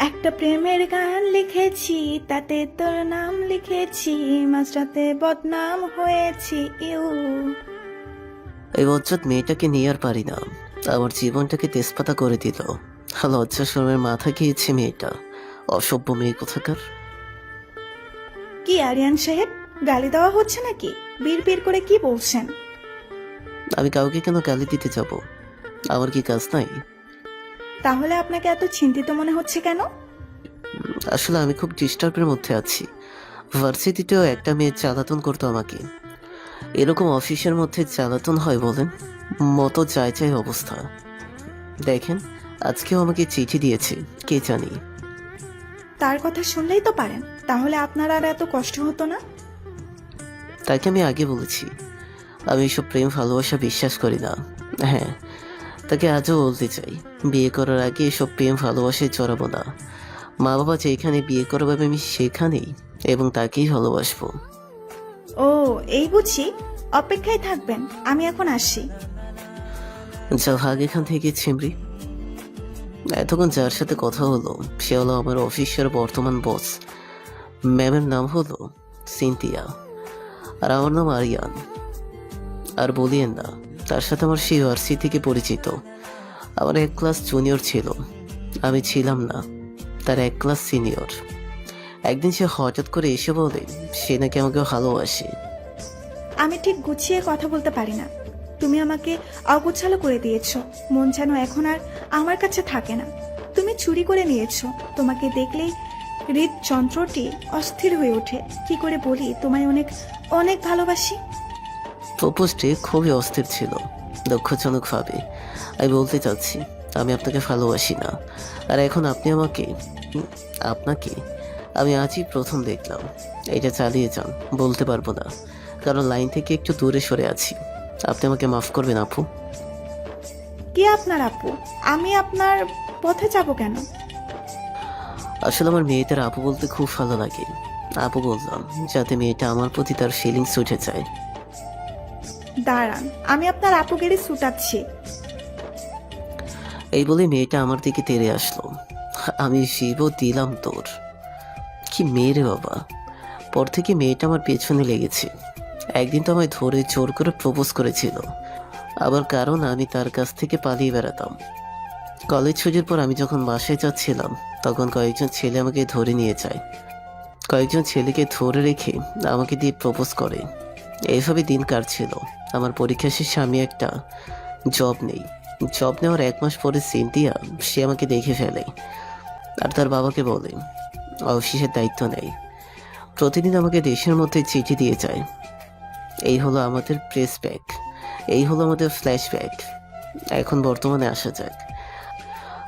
একটা প্রেমের গান লিখেছি, তাতে তোর নাম লিখেছি, মাঝরাতে বদনাম হয়েছি ইউ। এই বজ্জাত মেয়েটাকে নিয়ে আর পারি না। আমার জীবনটাকে তেজপাতা করে দিল। লজ্জা শরমের মাথা খেয়েছে মেয়েটা। অসভ্য মেয়ে কোথাকার। কি আরিয়ান সাহেব, গালি দেওয়া হচ্ছে নাকি? বিড় করে কি বলছেন? আমি কাউকে কেন গালি দিতে যাব? আমার কি কাজ নাই? তাহলে আপনাকে এত চিন্তিত মনে হচ্ছে কেন? আসলে আমি খুব ডিস্টার্বের মধ্যে আছি। ভার্সিটিতেও একটা মেয়ে জ্বালাতন করতো আমাকে। এরকম অফিসের মধ্যে জ্বালাতন হয় বলেন? মতো চাই চাই অবস্থা। দেখেন, আজকেও আমাকে চিঠি দিয়েছে, কে জানি। তার কথা শুনলেই তো পারেন, তাহলে আপনার আর এত কষ্ট হতো না। তাকে আমি আগে বলেছি আমি এসব প্রেম ভালোবাসা বিশ্বাস করি না। হ্যাঁ, তাকে আজও বলতে চাই, বিয়ে করার আগে এসব প্রেম ভালোবাসায় জড়াবো না। মা বাবা যেখানে বিয়ে করবে আমি সেখানেই, এবং তাকেই ভালোবাসবো। ও, এই বুঝি। অপেক্ষায় থাকবেন, আমি এখন আসি। যা ভাগ এখান থেকে ছিমরি। এতক্ষণ যার সাথে কথা হলো সে হলো আমার অফিসের বর্তমান বস। ম্যামের নাম হলো সিনথিয়া, আর আমার নাম আরিয়ান। আর বলিয়েন না, তার সাথে আমার সেই ইউনিভার্সিটি থেকে পরিচিত। আমার এক ক্লাস জুনিয়র ছিল, আমি ছিলাম না, তার এক ক্লাস সিনিয়র। একদিন সে হঠাৎ করে এসে বলে সে নাকি আমাকে ভালোবাসে। আমি ঠিক গুছিয়ে কথা বলতে পারি না। তুমি আমাকে অগোছালো করে দিয়েছো, মন যেন এখন আর আমার কাছে থাকে না। তুমি চুরি করে নিয়েছো। তোমাকে দেখলেই হৃদযন্ত্রটি অস্থির হয়ে ওঠে। কি করে বলি তোমায় অনেক অনেক ভালোবাসি। প্রপোজটি খুবই অস্থির ছিল, দুঃখজনকভাবে। আমি বলতে চাচ্ছি আমি আপনাকে ভালোবাসি না। আর এখন আপনি আমাকে আপনাকে আমি আজই প্রথম দেখলাম। এটা চালিয়ে যান, বলতে পারবো না, কারণ লাইন থেকে একটু দূরে সরে আছি। আপনি আমাকে মাফ করবেন আপু। কে আপনার আপু? আমি আপনার পথে যাব কেন? আসলে আমার মেয়েদের আপু বলতে খুব ভালো লাগে। আপু বললাম যাতে মেয়েটা আমার প্রতি তার ফিলিংস উঠে যায়। দাঁড়ান, আমি আপনার আপুগেরই ছুটাচ্ছি। এই বলে মেয়েটা আমার দিকে তেড়ে আসলো। আমি শিবও দিলাম তোর। কি মেয়ে রে বাবা! পর থেকে মেয়েটা আমার পেছনে লেগেছে। একদিন তো আমায় ধরে জোর করে প্রপোজ করেছিল। আবার কারণ আমি তার কাছ থেকে পালিয়ে বেড়াতাম। কলেজ ছুটির পর আমি যখন বাসায় যাচ্ছিলাম তখন কয়েকজন ছেলে আমাকে ধরে নিয়ে যায়। কয়েকজন ছেলেকে ধরে রেখে আমাকে দিয়ে প্রপোজ করে। এইভাবে দিন কাটছিল। আমার পরীক্ষা শেষে আমি একটা জব নেই। জব নেওয়ার 1 মাস পরে সিনথিয়া সে আমাকে দেখে ফেলে আর তার বাবাকে বলে অফিসের দায়িত্ব নেয়। প্রতিদিন আমাকে দেশের মধ্যে চিঠি দিয়ে যায়। এই হলো আমাদের প্রেস ব্যাক, এই হলো আমাদের ফ্ল্যাশব্যাক। এখন বর্তমানে আসা যাক।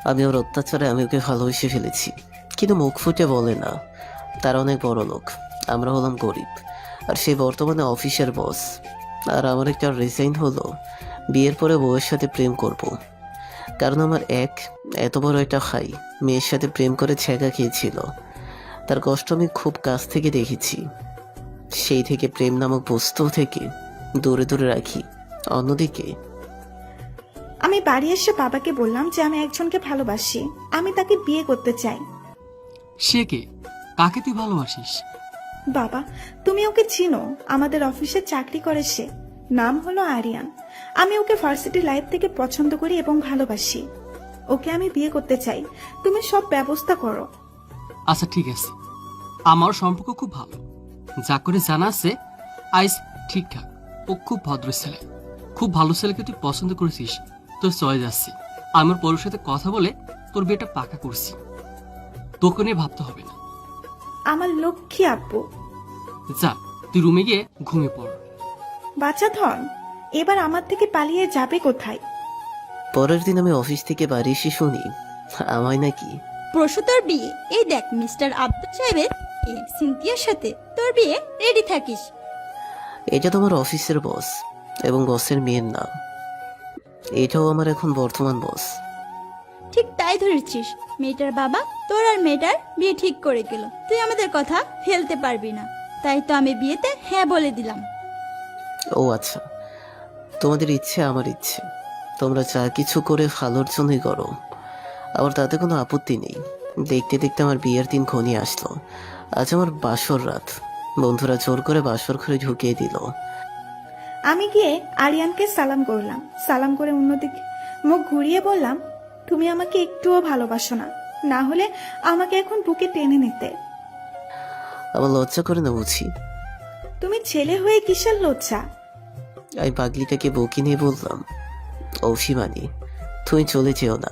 আমি ওর অত্যাচারে আমি ওকে ভালোবেসে ফেলেছি, কিন্তু মুখ ফুটে বলে না। তারা অনেক বড় লোক, আমরা হলাম গরিব। আর সে বর্তমানে অফিসের বস। আর আমার একটা রিজাইন হলো বিয়ের পরে বউয়ের সাথে প্রেম করব। কারণ আমার এত বড় একটা ভাই মেয়ের সাথে প্রেম করে ছেঁকা খেয়েছিল। তার কষ্ট আমি খুব কাছ থেকে দেখেছি। সেই থেকে প্রেম নামক বস্তু থেকে দূরে দূরে রাখি। অন্যদিকে আমি বাড়ি এসে বাবাকে বললাম যে আমি একজনকে ভালোবাসি, আমি তাকে বিয়ে করতে চাই। সে কে? কাকে তুই ভালোবাসিস? বাবা, তুমি ওকে চিনো? আমাদের অফিসে চাকরি করে সে। নাম হলো আরিয়ান। আমি ওকে ভার্সিটি লাইফ থেকে পছন্দ করি এবং ভালোবাসি। ওকে আমি বিয়ে করতে চাই। তুমি সব ব্যবস্থা করো। আচ্ছা ঠিক আছে, আমার সম্পর্ক খুব ভালো। যা করে জানা আছে আইস ঠিকঠাক। ও খুব ভদ্র ছেলে, খুব ভালো ছেলেকে তুই পছন্দ করেছিস, তোর চয়ে যাচ্ছি। আমার পরের সাথে কথা বলে তোর বিয়েটা পাকা করছি, তোকে নিয়ে ভাবতে হবে না। আমার লক্ষ্মী আব্বু। যা, তুই রুমে গিয়ে ঘুমিয়ে পড়। বাচ্চা ধন, এবার আমার থেকে পালিয়ে যাবে কোথায়? পরের দিন আমি অফিস থেকে বাড়ি এসে শুনি আমায় নাকি পরশু তোর বিয়ে। এই দেখ মিস্টার আব্দুল সাহেবের বিয়ে, সিনথিয়ার সাথে তোর বিয়ে, রেডি থাকিস। এটা তোমার অফিসের বস এবং বসের মেয়ের নাম। এটাও আমার এখন বর্তমান বস। ঠিক তাই ধরেছিস। মেয়েটার বাবা তোর আর মেয়েটার বিয়ে ঠিক করে গেল, তুই আমাদের কথা ফেলতে পারবি না। তাই তো আমি বিয়েতে হ্যাঁ বলে দিলাম। ও আচ্ছা, তোমাদের ইচ্ছে আমার ইচ্ছে। তোমরা যা কিছু করে ভালোর জন্যই করো, আবার তাতে কোনো আপত্তি নেই। দেখতে দেখতে আমার বিয়ের দিন ঘনিয়ে আসলো। আজ আমার বাসর রাত। বন্ধুরা জোর করে বাসর ঘরে ঢুকিয়ে দিল। আমি গিয়ে আরিয়ানকে সালাম করলাম। সালাম করে অন্যদিকে মুখ ঘুরিয়ে বললাম, তুমি আমাকে একটুও ভালোবাসো না, না হলে আমাকে এখন বুকে টেনে নিতে। আমার লজ্জা করে না বুঝি? তুমি ছেলে হয়ে কিসের লজ্জা? আমি পাগলিটাকে বকি নিয়ে বললাম, অভিমানী, তুমি চলে যেও না।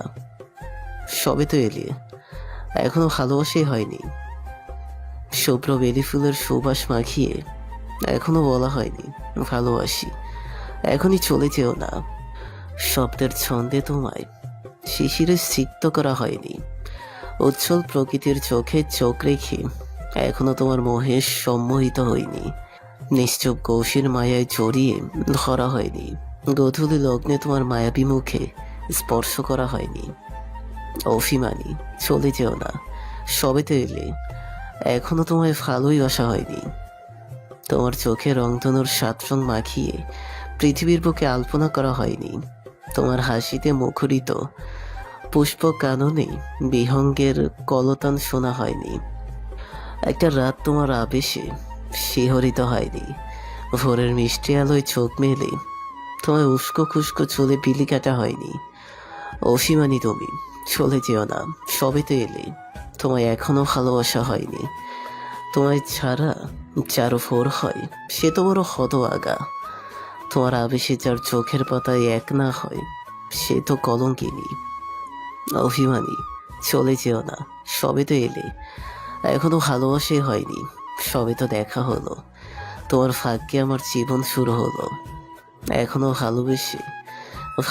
সবে তো এলি, এখনো ভালোবাসাই হয়নি। শুভ্র বেলি ফুলের সুবাস মাখিয়ে এখনো বলা হয়নি ভালোবাসি। এখনই চলে যেও না। শব্দের ছন্দে তোমায় শিশিরে সিক্ত করা হয়নি। উজ্জ্বল প্রকৃতির চোখে চোখ রেখে এখনো তোমার মোহে সম্মোহিত হয়নি। নিশ্চুপ কৌশির মায়ায় জড়িয়ে ধরা হয়নি। গধূলি লগ্নে তোমার মায়াবী মুখে স্পর্শ করা হয়নি। অভিমানী, চলে যেও না। সবে তো এলে, এখনো তোমায় ভালোই বাসা হয়নি। তোমার চোখে রংধনুর 7 রং মাখিয়ে পৃথিবীর বুকে আলপনা করা হয়নি। তোমার হাসিতে মুখরিত পুষ্প কাননে বিহঙ্গের কলতান শোনা হয়নি। একটা রাত তোমার আবেশে শিহরিত হয়নি। ভোরের মিষ্টি আলোয় চোখ মেলে তোমায় উস্কো খুস্কো চুলে বিলি কাটা হয়নি। অভিমানী, তুমি চলে যেও না। সবে তো এলে, তোমায় এখনো ভালোবাসা হয়নি। তোমায় ছাড়া যার ভোর হয় সে তো বড় হতভাগা। তোমার আবেশে যার চোখের পাতায় এক না হয় সে তো কলঙ্কিনী। অভিমানী, চলে যেও না। সবে তো এলে, এখনো ভালোবাসাই হয়নি। সবে তো দেখা হলো, তোমার ভাগ্যে আমার জীবন শুরু হলো। এখনো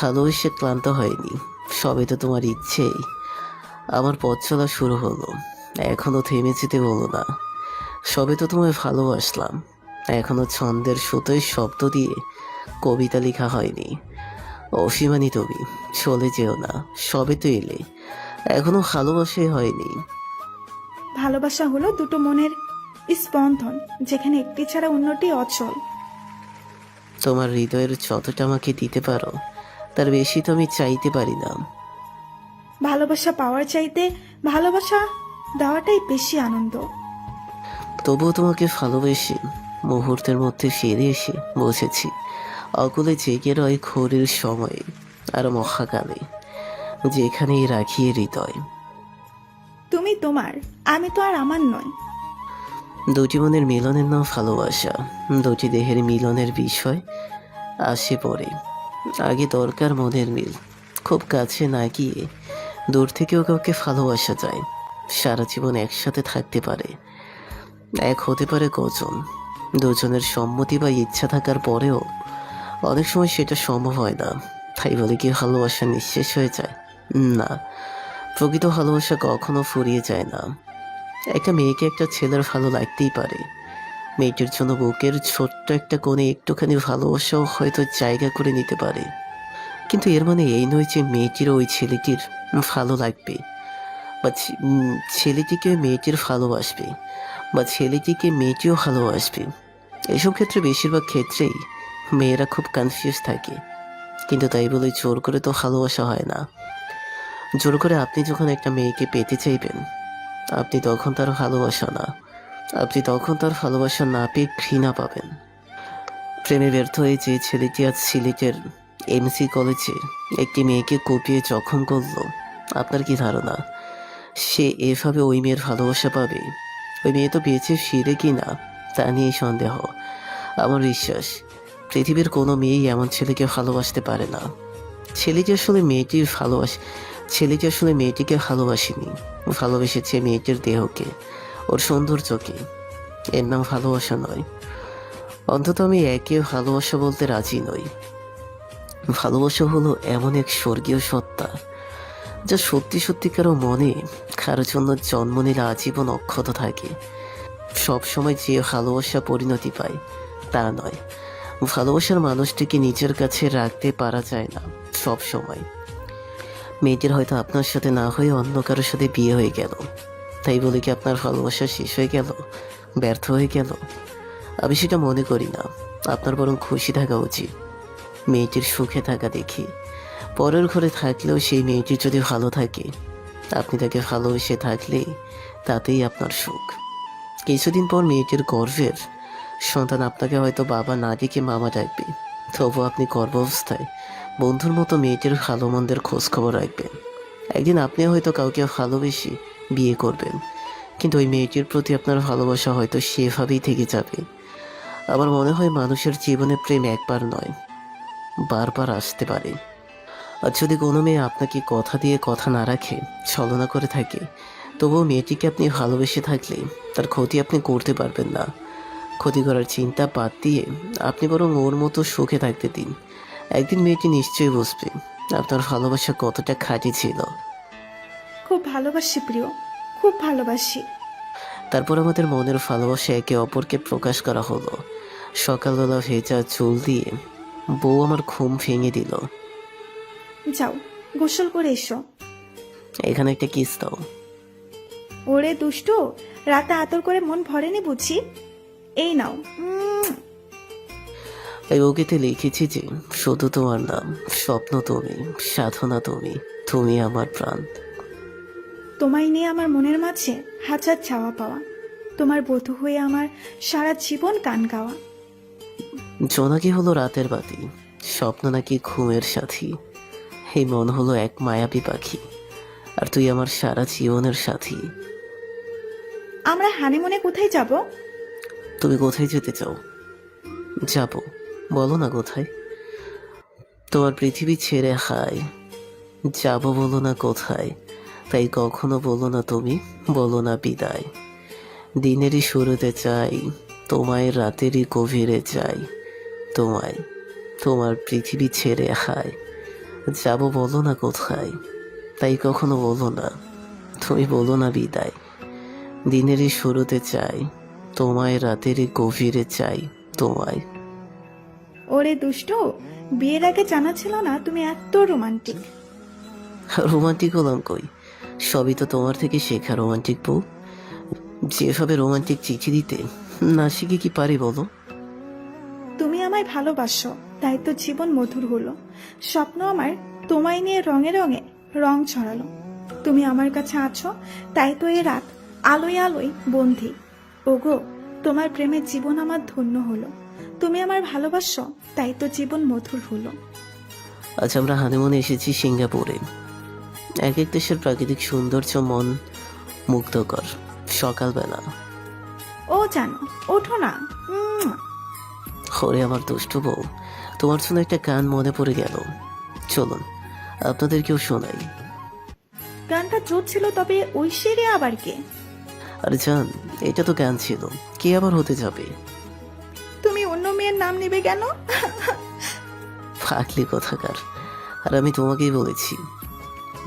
ভালোবেসে ক্লান্ত হয়নি। সবে তো তোমার ইচ্ছেই আমার পথ চলা শুরু হলো। এখনো থেমে যেতে বলো না। সবে তো তোমায় ভালোবাসলাম। এখনো ছন্দের সুতোয় শব্দ দিয়ে কবিতা লেখা হয়নি। অভিমানী, তুমি চলে যেও না। সবে তো এলে, এখনো ভালোবাসাই হয়নি। ভালোবাসা হলো দুটো মনের স্পন্দন, যেখানে একটি ছাড়া অন্যটি অচল। তোমার হৃদয়ের যতটা আমাকে দিতে পারো তার বেশি তো আমি চাইতে পারি না। ভালোবাসা পাওয়ার চাইতে ভালোবাসা দেওয়াটাই বেশি আনন্দ। তবুও তোমাকে ভালোবেসে মুহূর্তের মধ্যে ফিরে এসে বসেছি অকুলে জেগে রয় ঘোরের সময়ে আর মহাকালে, যেখানেই রাখিয়ে হৃদয়। তুমি তোমার, আমি তো আর আমার নয়। দুটি মনের মিলনের নাম ভালোবাসা। দুটি দেহের মিলনের বিষয় আসে পড়ে। আগে দরকার মনের মিল। খুব কাছে না গিয়ে দূর থেকেও কাউকে ভালোবাসা যায়। সারা জীবন একসাথে থাকতে পারে। এক হতে পারে কজন। দুজনের সম্মতি বা ইচ্ছা থাকার পরেও অনেক সময় সেটা সম্ভব হয় না। তাই বলে কি ভালোবাসা নিঃশেষ হয়ে যায়? না, প্রকৃত ভালোবাসা কখনো ফুরিয়ে যায় না। একটা মেয়েকে একটা ছেলের ভালো লাগতেই পারে। মেয়েটির জন্য বুকের ছোট্ট একটা কোণে একটুখানি ভালোবাসাও হয়তো জায়গা করে নিতে পারে। কিন্তু এর মানে এই নয় যে মেয়েটির ওই ছেলেটির ভালো লাগবে, বা ছেলেটিকে মেয়েটির ভালোবাসবে, বা ছেলেটিকে মেয়েটিও ভালোবাসবে। এসব ক্ষেত্রে বেশিরভাগ ক্ষেত্রেই মেয়েরা খুব কনফিউজ থাকে। কিন্তু তাই বলে জোর করে তো ভালোবাসা হয় না। জোর করে আপনি যখন একটা মেয়েকে পেতে চাইবেন, আপনি তখন তার ভালোবাসা না, আপনি তখন তার ভালোবাসা না পেয়ে ঘৃণা পাবেন। প্রেমে ব্যর্থ হয়ে যে ছেলেটি আজ সিলেটের এমসি কলেজে একটি মেয়েকে কুপিয়ে জখম করলো, আপনার কি ধারণা সে এভাবে ওই মেয়ের ভালোবাসা পাবে? ওই মেয়ে তো বেঁচে ফিরে কি না তা নিয়েই সন্দেহ। আমার বিশ্বাস পৃথিবীর কোনো মেয়েই এমন ছেলেকে ভালোবাসতে পারে না। ছেলেটি আসলে মেয়েটিকে ভালোবাসেনি, ভালোবেসেছে মেয়েটির দেহকে, ওর সৌন্দর্যকে। এর নাম ভালোবাসা নয়। অন্তত আমি একে ভালোবাসা বলতে রাজি নই। ভালোবাসা হলো এমন এক স্বর্গীয় সত্তা যা সত্যি সত্যি কারো মনে কারোর জন্য জন্ম নিলে আজীবন অক্ষত থাকে। সব সময় যে ভালোবাসা পরিণতি পায় তা নয়। ভালোবাসার মানুষটিকে নিজের কাছে রাখতে পারা যায় না সব সময়। মেয়েটির হয়তো আপনার সাথে না হয়ে অন্য কারোর সাথে বিয়ে হয়ে গেল, তাই বলে কি আপনার ভালোবাসা শেষ হয়ে গেল, ব্যর্থ হয়ে গেল? আমি সেটা মনে করি না। আপনার বরং খুশি থাকা উচিত মেয়েটির সুখে থাকা দেখি। পরের ঘরে থাকলেও সেই মেয়েটি যদি ভালো থাকে আপনি তাকে ভালোবেসে থাকলে তাতেই আপনার সুখ। কিছুদিন পর মেয়েটির গর্ভের সন্তান আপনাকে হয়তো বাবা না ডেকে মামা ডাকবে, তবু আপনি গর্ভাবস্থায় বন্ধুর মতো মেয়েটির ভালো মন্দের খোঁজ খবর রাখবেন। একদিন আপনি হয়তো কাউকে ভালোবেসে বিয়ে করবেন, কিন্তু ওই মেয়েটির প্রতি আপনার ভালোবাসা হয়তো সেভাবেই থেকে যাবে। আমার মনে হয় মানুষের জীবনে প্রেম একবার নয়, বারবার আসতে পারে। আর যদি কোনো মেয়ে আপনাকে কথা দিয়ে কথা না রাখে, ছলনা করে থাকে, তবুও মেয়েটিকে আপনি ভালোবেসে থাকলে তার ক্ষতি আপনি করতে পারবেন না। ক্ষতি করার চিন্তা বাদ দিয়ে আপনি বরং ওর মতো সুখে থাকতে দিন। একদিন মেয়েটি নিশ্চয়ই বুঝবে আপনার ভালোবাসা কতটা খাঁটি ছিল। খুব ভালোবাসি প্রিয়, খুব ভালোবাসি। তারপর আমাদের মনের ভালোবাসা একে অপরকে প্রকাশ করা হলো। সকালবেলা ভেজা চুল দিয়ে বউ আমার ঘুম ভেঙে দিল। যাও, গোসল করে এসো। এখানে একটা কিস দাও। ওরে দুষ্টু, রাতে আদর করে মন ভরেনি বুঝি? এই নাও। এই বউকেতে লিখেছি যে শুধু তোমার নাম, স্বপ্ন তুমি, সাধনা তুমি, তুমি আমার প্রাণ। তোমায় নিয়ে আমার মনের মাঝে হাজার চাওয়া পাওয়া, তোমার বধূ হয়ে আমার সারা জীবন গান গাওয়া। জোনাকি হলো রাতের বাতি, স্বপ্ন নাকি ঘুমের সাথী। এই মন হলো এক মায়াবী পাখি, আর তুই আমার সারা জীবনের সাথী। আমরা হানিমুনে কোথায় যাব? তুমি কোথায় যেতে চাও? যাবো, বলো না কোথায়। তোমার পৃথিবী ছেড়ে হায় যাবো, বলো না কোথায়। তাই কখনো বলো না তুমি, বলো না বিদায়। দিনেরই শুরুতে চাই তোমায়, রাতেরই গভীরে চাই তোমায়। তোমার পৃথিবী ছেড়ে হায় যাবো, বলো না কোথায়। তাই কখনো বলো না তুমি, বলো না বিদায়। দিনেরই শুরুতে চাই তোমায়, রাতেরই গভীরে চাই তোমায়। ওরে দুষ্টু, বিয়ের আগে জানা ছিল না তুমি এত রোমান্টিক। রোমান্টিক হলাম কই? সবই তো তোমার থেকে শেখা রোমান্টিক বউ। যেভাবে রোমান্টিক চিঠি দিতে না শিখে কি পারি বলো? তুমি আমায় ভালোবাসো, তাই তো জীবন মধুর হলো। স্বপ্ন আমার তোমায় নিয়ে রঙে রঙে রং ছড়ালো। তুমি আমার কাছে আছো, তাই তো এ রাত আলোয় আলোয় বন্ধি। ওগো, তোমার প্রেমে জীবন আমার ধন্য হলো। তুমি আমার ভালোবাসো, তাই তো জীবন মধুর হলো। আজ আমরা হানিমুনে এসেছি সিঙ্গাপুরে। এক এক দেশের প্রাকৃতিক সৌন্দর্য মন মুগ্ধকর। সকালবেলা ও জানো, ওঠো না। ওরে আমার দুষ্টু বউ, তোমার জন্য একটা গান মনে পড়ে গেল। চলুন আপনাদেরকেও শোনাই। গানটা জোর ছিল, তবে ঐশ্বরিয়া আবার কে? আর জান, এটা তো গান ছিল, কে আবার হতে যাবে? তুমি অন্য মেয়ের নাম নেবে কেন? ফাঁকলি কথাকার। আর আমি তোমাকেই বলেছি,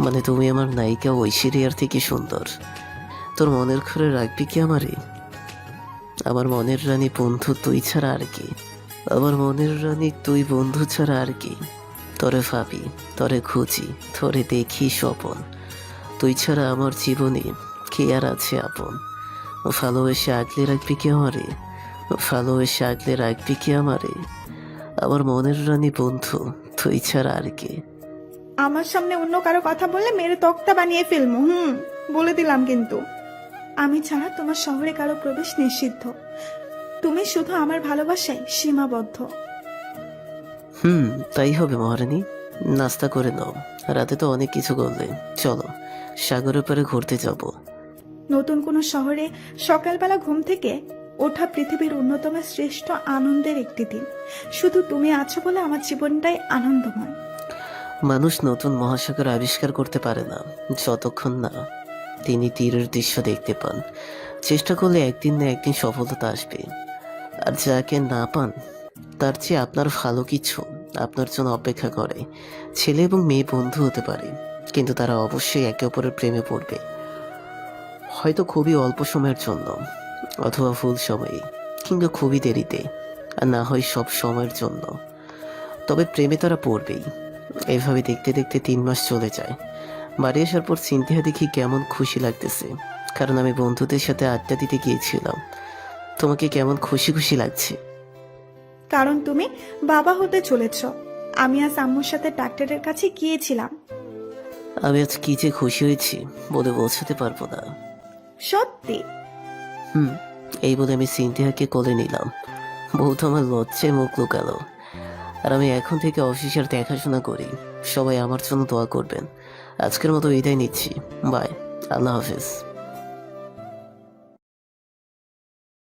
মানে তুমি আমার নায়িকা ঐশ্বরিয়ার থেকে সুন্দর। তোর মনের ঘরে রাখবি কি আমারে? আমার মনের রানী বন্ধু তুই ছাড়া আর কি? আমার মনের রানী তুই বন্ধু ছাড়া আর কি? তরে ভাবি, তরে খুঁজি, তোরে দেখি স্বপন। তুই ছাড়া আমার জীবনে কে আর আছে আপন? ভালোবেসে আগলে রাখবি কি আমারে? ভালোবেসে আগলে রাখবি কি আমারে? আমার মনের রানী বন্ধু তুই ছাড়া আর কি? আমার সামনে অন্য কারো কথা বললে মেরে তক্তা বানিয়ে ফেলবো। বলে দিলাম কিন্তু। আমি ছাড়া তোমার শহরে কারো প্রবেশ নিষিদ্ধ। তুমি শুধু আমার ভালোবাসায় সীমাবদ্ধ। তাই হবে মহারানী। নাস্তা করে নাও, রাতে তো অনেক কিছু করলে। চলো সাগরের পারে ঘুরতে যাব। নতুন কোনো শহরে সকালবেলা ঘুম থেকে ওঠা পৃথিবীর অন্যতম শ্রেষ্ঠ আনন্দের একটি দিন। শুধু তুমি আছো বলে আমার জীবনটাই আনন্দময়। মানুষ নতুন মহাসাগর আবিষ্কার করতে পারে না যতক্ষণ না তিনি তীরের দৃশ্য দেখতে পান। চেষ্টা করলে একদিন না একদিন সফলতা আসবে। আর যাকে না পান, তার চেয়ে আপনার ভালো কিছু আপনার জন্য অপেক্ষা করে। ছেলে এবং মেয়ে বন্ধু হতে পারে, কিন্তু তারা অবশ্যই একে অপরের প্রেমে পড়বে। হয়তো খুবই অল্প সময়ের জন্য, অথবা ভুল সময়ে, কিংবা খুবই দেরিতে, আর না হয় সব সময়ের জন্য। তবে প্রেমে তারা পড়বেই। এভাবে দেখতে দেখতে 3 মাস চলে যায়। বাড়ি আসার পর চিন্তা দেখি কেমন খুশি লাগতেছে, কারণ আমি বন্ধুদের সাথে আড্ডা দিতে গিয়েছিলাম। তোমাকে কেমন খুশি খুশি লাগছে? কারণ তুমি বাবা হতে চলেছ। আমি আজ আম্মুর সাথে ডাক্তারের কাছে গিয়েছিলাম। আমি আজ কি যে খুশি হয়েছি বলে বোঝাতে পারবো না। সত্যি? এই বলে আমি সিনথিয়াকে কোলে নিলাম। বউ তো আমার লজ্জায় মুখ লুকালো। আর আমি এখন থেকে অফিসের দেখাশোনা করি। সবাই আমার জন্য দোয়া করবেন। আজকের মতো বিদায় নিচ্ছি। বাই, আল্লাহ হাফেজ।